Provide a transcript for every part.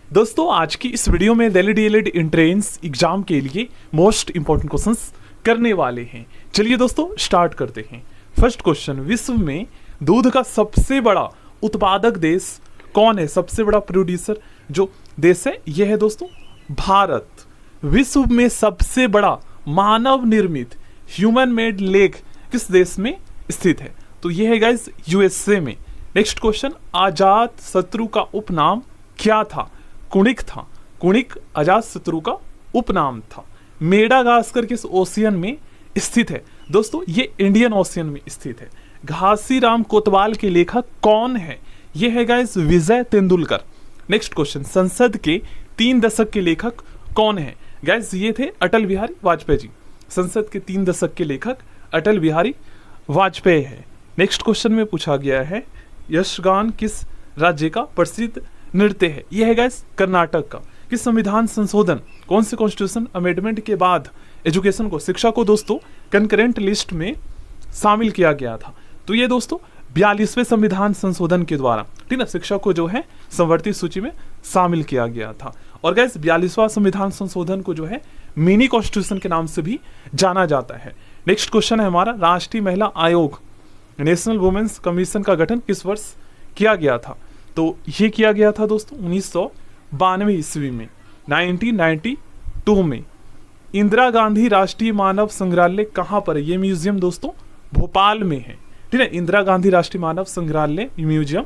दोस्तों आज की इस वीडियो में दिल्ली डीएलएड एंट्रेंस एग्जाम के लिए मोस्ट इंपॉर्टेंट क्वेश्चंस करने वाले हैं। चलिए दोस्तों स्टार्ट करते हैं। फर्स्ट क्वेश्चन, विश्व में दूध का सबसे बड़ा उत्पादक देश कौन है? सबसे बड़ा प्रोड्यूसर जो देश है यह है दोस्तों भारत। विश्व में सबसे बड़ा मानव निर्मित ह्यूमन मेड लेक किस देश में स्थित है? तो यह है गाइस यूएसए में। नेक्स्ट क्वेश्चन, अजात शत्रु का उपनाम क्या था? कुणिक था। कुणिक अजात शत्रु का उपनाम था। मेडागास्कर किस ओशियन में स्थित है? दोस्तों ये इंडियन ओशियन में स्थित है। घासीराम कोतवाल के लेखक कौन है? ये है गाइस विजय तेंदुलकर। नेक्स्ट क्वेश्चन, संसद के 3 दशक के लेखक कौन है? गाइस ये थे अटल बिहारी वाजपेयी जी। संसद के 3 दशक के लेखक अटल बिहारी वाजपेयी है। नेक्स्ट क्वेश्चन में पूछा गया है यक्षगान किस राज्य का प्रसिद्ध नृत्य है? यह है गाइस कर्नाटक का। किस संविधान संशोधन, कौन से कॉन्स्टिट्यूशन अमेंडमेंट के बाद एजुकेशन को, शिक्षा को दोस्तों कंकरेंट लिस्ट में शामिल किया गया था? तो ये दोस्तों 42वें संविधान संशोधन के द्वारा, ठीक ना, शिक्षा को जो है संवर्ती सूची में शामिल किया गया था। और गाइस 42वां संविधान संशोधन को जो है मिनी कॉन्स्टिट्यूशन के नाम से भी जाना जाता है। नेक्स्ट क्वेश्चन है हमारा, राष्ट्रीय महिला आयोग नेशनल वुमेन्स कमीशन का गठन किस वर्ष किया गया था? तो ये किया गया था दोस्तों 1992 ईस्वी में, 1992 में। इंदिरा गांधी राष्ट्रीय मानव संग्रहालय कहाँ पर है? ये म्यूजियम दोस्तों भोपाल में है, ठीक है। इंदिरा गांधी राष्ट्रीय मानव संग्रहालय म्यूजियम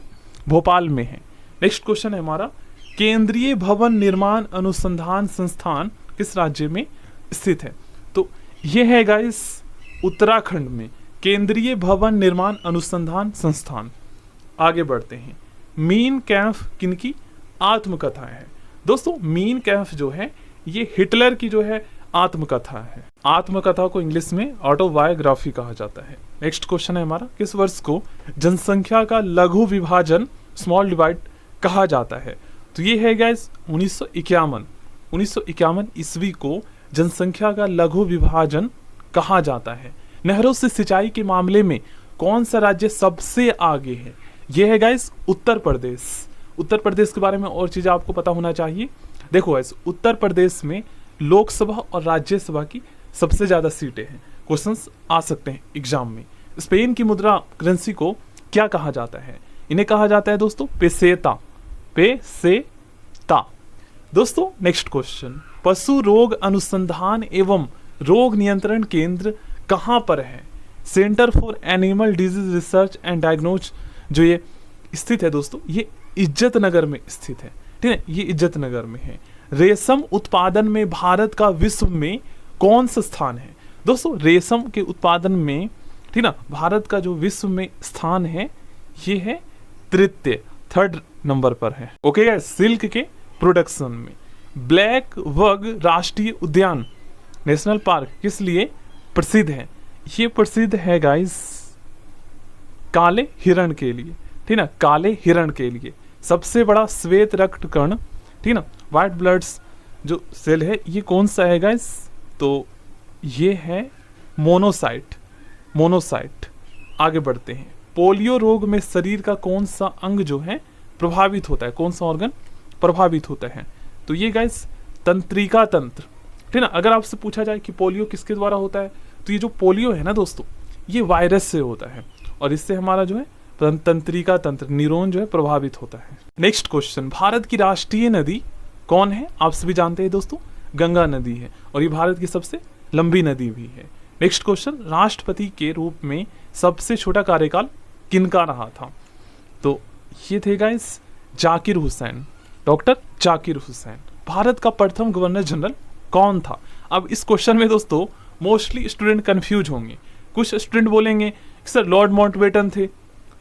भोपाल में है। नेक्स्ट क्वेश्चन है हमारा, केंद्रीय भवन निर्माण अनुसंधान संस्थान किस राज्य में स्थित है? तो ये है गाइस उत्तराखंड में केंद्रीय भवन निर्माण अनुसंधान संस्थान। आगे बढ़ते हैं, मीन कैम्फ किनकी आत्मकथा है? दोस्तों मीन कैम्फ जो है ये हिटलर की जो है आत्मकथा है। आत्मकथा को इंग्लिश में ऑटोबायोग्राफी कहा जाता है। नेक्स्ट क्वेश्चन है हमारा, किस वर्ष को जनसंख्या का लघु विभाजन स्मॉल डिवाइड कहा जाता है? तो ये है गाइस 1951 ईस्वी को जनसंख्या का लघु विभाजन कहा जाता है। नहरों से सिंचाई के मामले में कौन सा राज्य सबसे आगे है? यह है गाइस उत्तर प्रदेश। उत्तर प्रदेश के बारे में और चीज़ें आपको पता होना चाहिए। देखो गाइस, उत्तर प्रदेश में लोकसभा और राज्यसभा की सबसे ज़्यादा सीटें हैं। क्वेश्चंस आ सकते हैं एग्जाम में। स्पेन की मुद्रा करेंसी को क्या कहा जाता है? इन्हें कहा जाता है दोस्तों पेसेता। पेसेता। दोस्तों नेक्स्ट क्वेश्चन, पशु रोग अनुसंधान एवं रोग नियंत्रण केंद्र कहाँ पर है? Centre for animal disease research and diagnose जो ये स्थित है दोस्तों, ये इज्जत नगर में स्थित है, ठीक है। ये इज्जत नगर में है। रेशम उत्पादन में भारत का विश्व में कौन सा स्थान है? दोस्तों रेशम के उत्पादन में, ठीक ना, भारत का जो विश्व में स्थान है ये है तृतीय, 3rd नंबर पर है। ओके गाइस, सिल्क के प्रोडक्शन में। ब्लैक बग राष्ट्रीय उद्यान नेशनल पार्क किस लिए प्रसिद्ध है? ये प्रसिद्ध है गाइस काले हिरण के लिए, ठीक ना, काले हिरण के लिए। सबसे बड़ा श्वेत रक्त कण, ठीक ना, व्हाइट ब्लड्स जो सेल है ये कौन सा है गाइस? तो ये है मोनोसाइट। मोनोसाइट। आगे बढ़ते हैं, पोलियो रोग में शरीर का कौन सा अंग जो है प्रभावित होता है? कौन सा ऑर्गन प्रभावित होता है? तो ये गाइस तंत्रिका तंत्र, ठीक ना। अगर आपसे पूछा जाए कि पोलियो किसके द्वारा होता है, तो ये जो पोलियो है ना दोस्तों, ये वायरस से होता है और इससे हमारा जो है तंत्रिका तंत्र, न्यूरॉन जो है प्रभावित होता है। नेक्स्ट क्वेश्चन, भारत की राष्ट्रीय नदी कौन है? आप सभी जानते हैं दोस्तों गंगा नदी है और ये भारत की सबसे लंबी नदी भी है। नेक्स्ट क्वेश्चन, राष्ट्रपति के रूप में सबसे छोटा कार्यकाल किनका रहा था? तो ये थे गाइस जाकिर हुसैन, डॉक्टर जाकिर हुसैन। भारत का प्रथम गवर्नर जनरल कौन था? अब इस क्वेश्चन में दोस्तों मोस्टली स्टूडेंट कंफ्यूज होंगे। कुछ स्टूडेंट बोलेंगे सर लॉर्ड माउंटबेटन थे,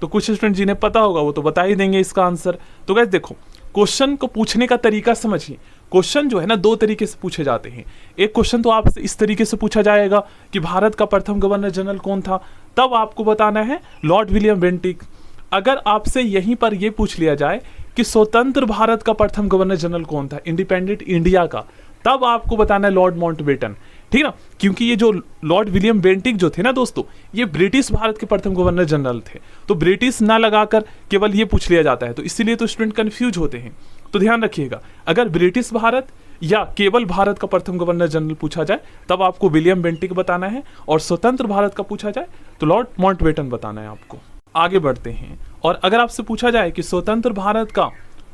तो कुछ स्टूडेंट जिन्हें पता होगा वो तो बता ही देंगे इसका आंसर। तो गाइस देखो, क्वेश्चन को पूछने का तरीका समझिए। क्वेश्चन जो है ना 2 तरीके से पूछे जाते हैं। एक क्वेश्चन तो आपसे इस तरीके से पूछा जाएगा कि भारत का प्रथम गवर्नर जनरल कौन था, तब आपको बताना है लॉर्ड विलियम बेंटिक। अगर आपसे यहीं पर यह पूछ लिया जाए कि स्वतंत्र भारत का प्रथम गवर्नर जनरल कौन था, इंडिपेंडेंट इंडिया का, तब आपको बताना है लॉर्ड माउंटबेटन, ठीक ना। क्योंकि ये जो लॉर्ड विलियम बेंटिक जो थे ना दोस्तों, ये ब्रिटिश भारत के प्रथम गवर्नर जनरल थे, तो ब्रिटिश ना लगाकर केवल ये पूछ लिया जाता है, तो इसीलिए तो स्टूडेंट कंफ्यूज होते हैं। तो ध्यान रखिएगा, अगर ब्रिटिश भारत या केवल भारत का प्रथम गवर्नर जनरल पूछा जाए तब आपको विलियम बेंटिक बताना है, और स्वतंत्र भारत का पूछा जाए तो लॉर्ड माउंटबेटन बताना है आपको। आगे बढ़ते हैं, और अगर आपसे पूछा जाए कि स्वतंत्र भारत का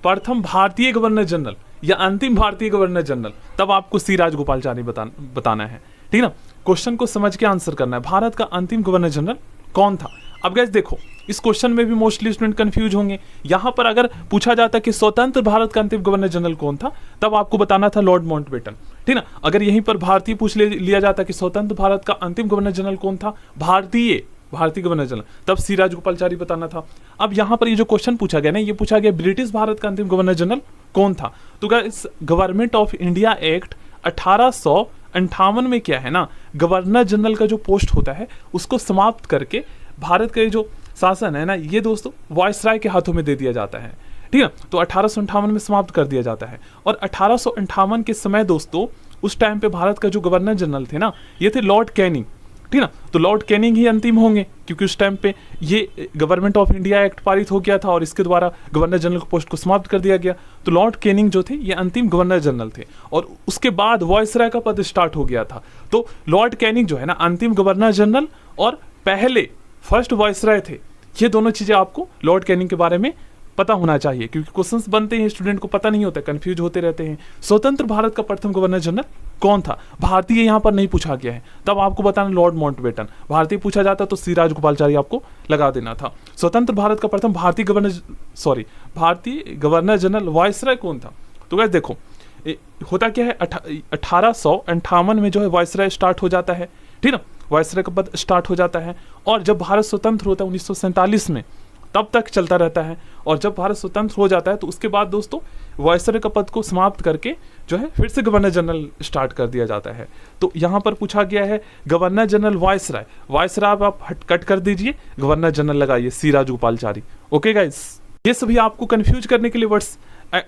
प्रथम भारतीय गवर्नर जनरल या अंतिम भारतीय गवर्नर जनरल, तब आपको सी राजगोपालाचारी बताना है। ठीक ना, क्वेश्चन को समझ के आंसर करना है। भारत का अंतिम गवर्नर जनरल कौन था? अब गाइस देखो, इस क्वेश्चन में भी मोस्टली स्टूडेंट कंफ्यूज होंगे। यहां पर अगर पूछा जाता कि स्वतंत्र भारत का अंतिम गवर्नर जनरल कौन था, तब आपको बताना था लॉर्ड माउंटबेटन। ठीक ना, अगर यहीं पर भारतीय पूछ लिया जाता कि स्वतंत्र भारत का अंतिम गवर्नर जनरल कौन था, भारतीय गवर्नर जनरल, तब सी राजगोपालाचारी बताना था। अब यहाँ पर ये जो क्वेश्चन पूछा गया ना, ये पूछा गया ब्रिटिश भारत का अंतिम गवर्नर जनरल कौन था। तो guys government of India act 1858 में क्या है ना, गवर्नर जनरल का जो पोस्ट होता है उसको समाप्त करके भारत का जो शासन है ना, ये दोस्तों वायसराय के हाथों में दे दिया जाता है। ठीक है, तो 1858 में समाप्त कर दिया जाता है। और 1858 के समय दोस्तों, उस टाइम पे भारत का जो गवर्नर जनरल थे ना, ये थे लॉर्ड कैनिंग। ठीक ना, तो लॉर्ड कैनिंग ही अंतिम होंगे, क्योंकि उस टाइम पे ये गवर्नमेंट ऑफ इंडिया एक्ट पारित हो गया था और इसके द्वारा गवर्नर जनरल के पोस्ट को समाप्त कर दिया गया। तो लॉर्ड कैनिंग जो थे ये अंतिम गवर्नर जनरल थे, और उसके बाद वायसराय का पद स्टार्ट हो गया था। तो लॉर्ड कैनिंग जो है ना, अंतिम गवर्नर जनरल और पहले फर्स्ट वायसराय थे। ये दोनों चीजें आपको लॉर्ड कैनिंग के बारे में पता होना चाहिए, क्योंकि क्वेश्चंस बनते हैं, स्टूडेंट को पता नहीं होता, कंफ्यूज होते रहते हैं। स्वतंत्र भारत का प्रथम गवर्नर जनरल कौन था? भारतीय यहाँ पर नहीं पूछा गया है, तब आपको बताना लॉर्ड माउंटबेटन। भारतीय पूछा जाता तो सी राजगोपालाचारी आपको लगा देना था। स्वतंत्र भारत का प्रथम भारतीय गवर्नर जनरल वायसराय कौन था? तो गाइस देखो, होता क्या है, 1858 में जो है वायसराय स्टार्ट हो जाता है। ठीक ना, वायसराय का पद स्टार्ट हो जाता है, और जब भारत स्वतंत्र होता है 1947 में, तब तक चलता रहता है। और जब भारत स्वतंत्र हो जाता है तो उसके बाद दोस्तों वायसराय का पद को समाप्त करके जो है फिर से गवर्नर जनरल स्टार्ट कर दिया जाता है। तो यहाँ पर पूछा गया है गवर्नर जनरल वायसराय, आप कट कर दीजिए, गवर्नर जनरल लगाइए सी राजगोपालाचारी। ओके गाइस, ये सभी आपको कंफ्यूज करने के लिए वर्ड्स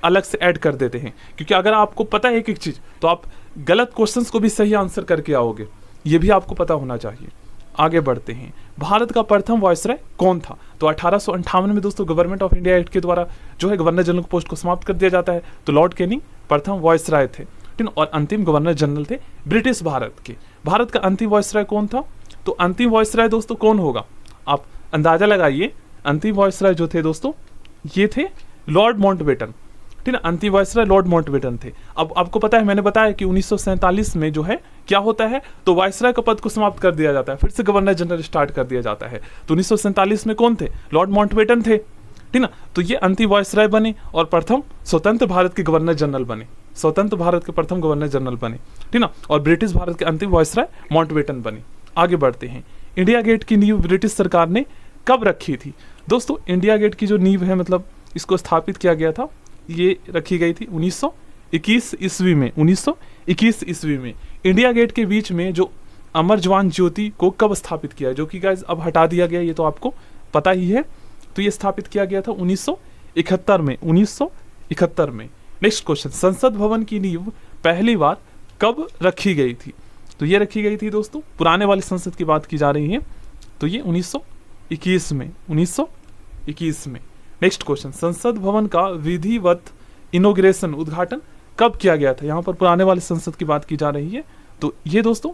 अलग से ऐड कर देते हैं, क्योंकि अगर आपको पता है एक एक चीज तो आप गलत क्वेश्चंस को भी सही आंसर करके आओगे, ये भी आपको पता होना चाहिए। आगे बढ़ते हैं, भारत का प्रथम वायसराय कौन था? तो 1858 में दोस्तों गवर्नमेंट ऑफ इंडिया एक्ट के द्वारा जो है गवर्नर जनरल पोस्ट को समाप्त कर दिया जाता है। तो लॉर्ड कैनिंग प्रथम वायसराय थे, ठीक, और अंतिम गवर्नर जनरल थे ब्रिटिश भारत के। भारत का अंतिम वायसराय कौन था? तो अंतिम वायसराय दोस्तों कौन होगा, आप अंदाजा लगाइए। अंतिम वायसराय जो थे दोस्तों, ये थे लॉर्ड माउंटबेटन। ठीक है, अंतिम वायसराय लॉर्ड माउंटबेटन थे। अब आपको पता है, मैंने बताया कि 1947 में जो है क्या होता है, तो वायसराय का पद को समाप्त कर दिया जाता है, फिर से गवर्नर जनरल स्टार्ट कर दिया जाता है। तो 1947 में कौन थे? लॉर्ड माउंटबेटन थे। ठीक ना, तो ये अंतिम वायसराय बने और प्रथम स्वतंत्र भारत के गवर्नर जनरल बने, स्वतंत्र भारत के प्रथम गवर्नर जनरल बने। ठीक ना, और ब्रिटिश भारत के अंतिम वायसराय माउंटबेटन बने। आगे बढ़ते हैं, इंडिया गेट की नींव ब्रिटिश सरकार ने कब रखी थी? दोस्तों इंडिया गेट की जो नींव है, मतलब इसको स्थापित किया गया था, ये रखी गई थी 1921 ईस्वी में। 1921 ईस्वी में इंडिया गेट के बीच में जो अमर जवान ज्योति को कब स्थापित किया, जो कि गाइस अब हटा दिया गया, ये तो आपको पता ही है। तो ये स्थापित किया गया था 1971 में। 1971 में। नेक्स्ट क्वेश्चन, संसद भवन की नींव पहली बार कब रखी गई थी? तो ये रखी गई थी दोस्तों, पुराने वाली संसद की बात की जा रही है, तो ये 1921 में। 1921 में। नेक्स्ट क्वेश्चन, संसद भवन का विधिवत इनॉग्रेशन उद्घाटन कब किया गया था? यहाँ पर पुराने वाले संसद की बात की जा रही है, तो ये दोस्तों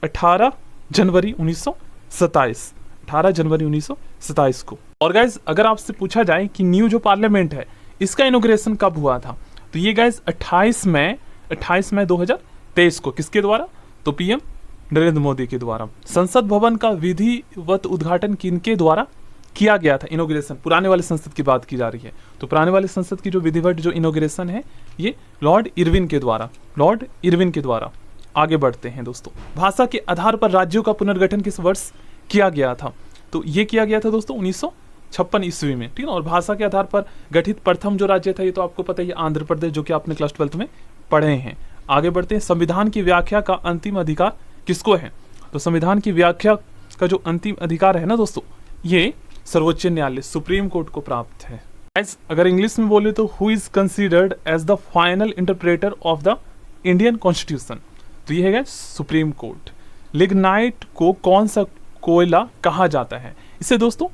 18 जनवरी 1927। 18 जनवरी 1927 को। और गाइज अगर आपसे पूछा जाए कि न्यू जो पार्लियामेंट है इसका इनॉग्रेशन कब हुआ था, तो ये गाइज 28 मई 2023 को। किसके द्वारा? तो पीएम नरेंद्र मोदी के द्वारा। संसद भवन का विधिवत उद्घाटन किनके द्वारा किया गया था? इनॉग्रेशन, पुराने वाले संसद की बात की जा रही है, तो पुराने वाले संसद की जो विधिवत जो इनॉग्रेशन है, ये लॉर्ड इरविन के द्वारा। लॉर्ड इरविन के द्वारा। आगे बढ़ते हैं दोस्तों, भाषा के आधार पर राज्यों का पुनर्गठन किस वर्ष किया गया था? तो ये किया गया था दोस्तों 1956 ईस्वी में। ठीक है, और भाषा के आधार पर गठित प्रथम जो राज्य था, ये तो आपको पता ही है, आंध्र प्रदेश, जो कि आपने क्लास 12 में पढ़े हैं। आगे बढ़ते हैं, संविधान की व्याख्या का अंतिम अधिकार किसको है? तो संविधान की व्याख्या का जो अंतिम अधिकार है ना दोस्तों, ये सर्वोच्च न्यायालय, सुप्रीम कोर्ट को प्राप्त है। अगर इंग्लिश में बोले तो who is considered as the final interpreter of the Indian constitution? तो ये है सुप्रीम कोर्ट। लिग्नाइट को कौन सा कोयला कहा जाता है? इसे दोस्तों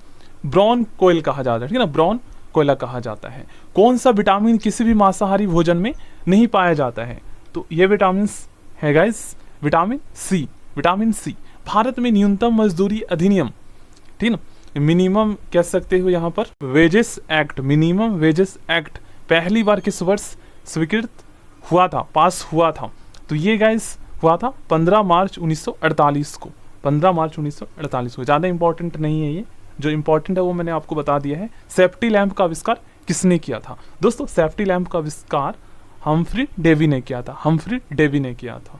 ब्रॉन कोयल कहा जाता है। ठीक है ना, ब्रॉन कोयला कहा जाता है। कौन सा विटामिन किसी भी मांसाहारी भोजन में नहीं पाया जाता है? तो ये विटामिन है guys vitamin C. Vitamin C. Bharat में न्यूनतम मजदूरी अधिनियम, ठीक ना, मिनिमम कह सकते हो यहाँ पर wages act, minimum wages act पहली बार किस वर्ष स्वीकृत हुआ था, पास हुआ था? तो ये गाइस हुआ था 15 मार्च 1948 को। 15 मार्च 1948 को। ज़्यादा इंपॉर्टेंट नहीं है ये, जो इंपॉर्टेंट है वो मैंने आपको बता दिया है। सेफ्टी लैंप का आविष्कार किसने किया था? दोस्तों सेफ्टी लैंप का आविष्कार हम्फ्री डेवी ने किया था। हम्फ्री डेवी ने किया था।